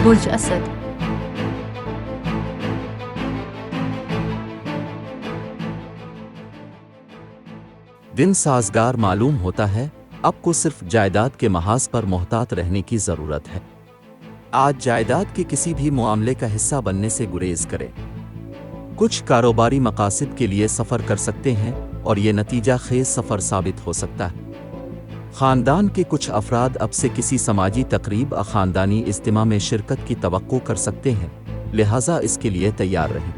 برج اسد۔ دن سازگار معلوم ہوتا ہے، آپ کو صرف جائیداد کے محاذ پر محتاط رہنے کی ضرورت ہے۔ آج جائیداد کے کسی بھی معاملے کا حصہ بننے سے گریز کریں۔ کچھ کاروباری مقاصد کے لیے سفر کر سکتے ہیں اور یہ نتیجہ خیز سفر ثابت ہو سکتا ہے۔ خاندان کے کچھ افراد اب سے کسی سماجی تقریب یا خاندانی اجتماع میں شرکت کی توقع کر سکتے ہیں، لہٰذا اس کے لیے تیار رہیں۔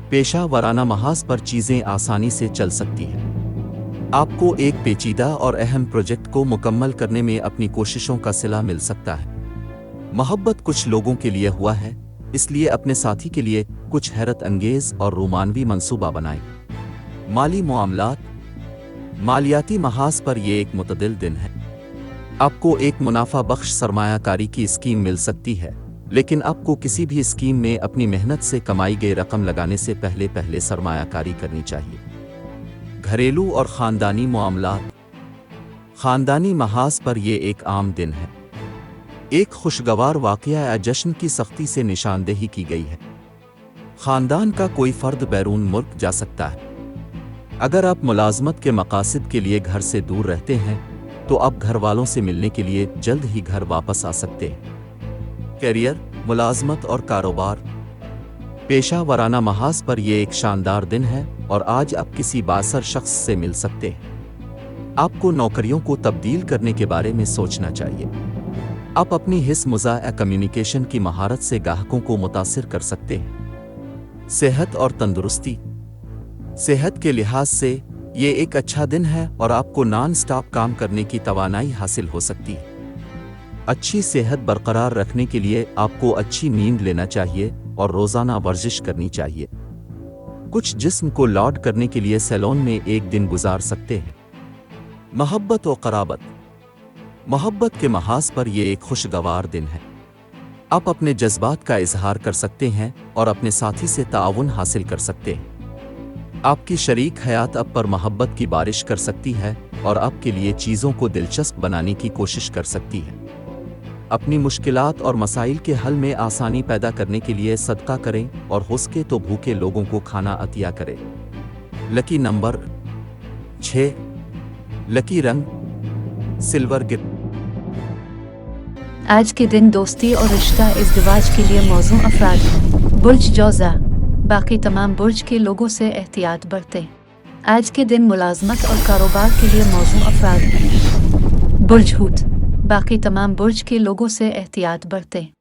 پیشہ ورانہ محاذ پر چیزیں آسانی سے چل سکتی ہیں۔ آپ کو ایک پیچیدہ اور اہم پروجیکٹ کو مکمل کرنے میں اپنی کوششوں کا صلہ مل سکتا ہے۔ محبت کچھ لوگوں کے لیے ہوا ہے، اس لیے اپنے ساتھی کے لیے کچھ حیرت انگیز اور رومانوی منصوبہ بنائیں۔ مالی معاملات، مالیاتی محاذ پر یہ ایک معتدل دن ہے۔ آپ کو ایک منافع بخش سرمایہ کاری کی اسکیم مل سکتی ہے، لیکن آپ کو کسی بھی اسکیم میں اپنی محنت سے کمائی گئی رقم لگانے سے پہلے سرمایہ کاری کرنی چاہیے۔ گھریلو اور خاندانی معاملات، خاندانی محاذ پر یہ ایک عام دن ہے۔ ایک خوشگوار واقعہ یا جشن کی سختی سے نشاندہی کی گئی ہے۔ خاندان کا کوئی فرد بیرون ملک جا سکتا ہے۔ اگر آپ ملازمت کے مقاصد کے لیے گھر سے دور رہتے ہیں تو آپ گھر والوں سے ملنے کے لیے جلد ہی گھر واپس آ سکتے ہیں۔ کیریئر، ملازمت اور کاروبار، پیشہ ورانہ محاذ پر یہ ایک شاندار دن ہے اور آج آپ کسی بااثر شخص سے مل سکتے ہیں۔ آپ کو نوکریوں کو تبدیل کرنے کے بارے میں سوچنا چاہیے۔ آپ اپنی حس مزاح کمیونیکیشن کی مہارت سے گاہکوں کو متاثر کر سکتے ہیں۔ صحت اور تندرستی، صحت کے لحاظ سے یہ ایک اچھا دن ہے اور آپ کو نان سٹاپ کام کرنے کی توانائی حاصل ہو سکتی ہے۔ اچھی صحت برقرار رکھنے کے لیے آپ کو اچھی نیند لینا چاہیے اور روزانہ ورزش کرنی چاہیے۔ کچھ جسم کو لاڈ کرنے کے لیے سیلون میں ایک دن گزار سکتے ہیں۔ محبت و قرابت، محبت کے محاذ پر یہ ایک خوشگوار دن ہے۔ آپ اپنے جذبات کا اظہار کر سکتے ہیں اور اپنے ساتھی سے تعاون حاصل کر سکتے ہیں۔ آپ کی شریک حیات آپ پر محبت کی بارش کر سکتی ہے اور آپ کے لیے چیزوں کو دلچسپ بنانے کی کوشش کر سکتی ہے۔ اپنی مشکلات اور مسائل کے حل میں آسانی پیدا کرنے کے لیے صدقہ کریں اور ہو سکے تو بھوکے لوگوں کو کھانا عطیہ کریں۔ لکی نمبر 6، لکی رنگ سلور گرے۔ آج کے دن دوستی اور رشتہ ازدواج کے لیے موزوں افراد ہیں۔ برج جوزہ، باقی تمام برج کے لوگوں سے احتیاط برتیں۔ آج کے دن ملازمت اور کاروبار کے لیے موزوں افراد ہیں۔ برج حوت، باقی تمام برج کے لوگوں سے احتیاط برتیں۔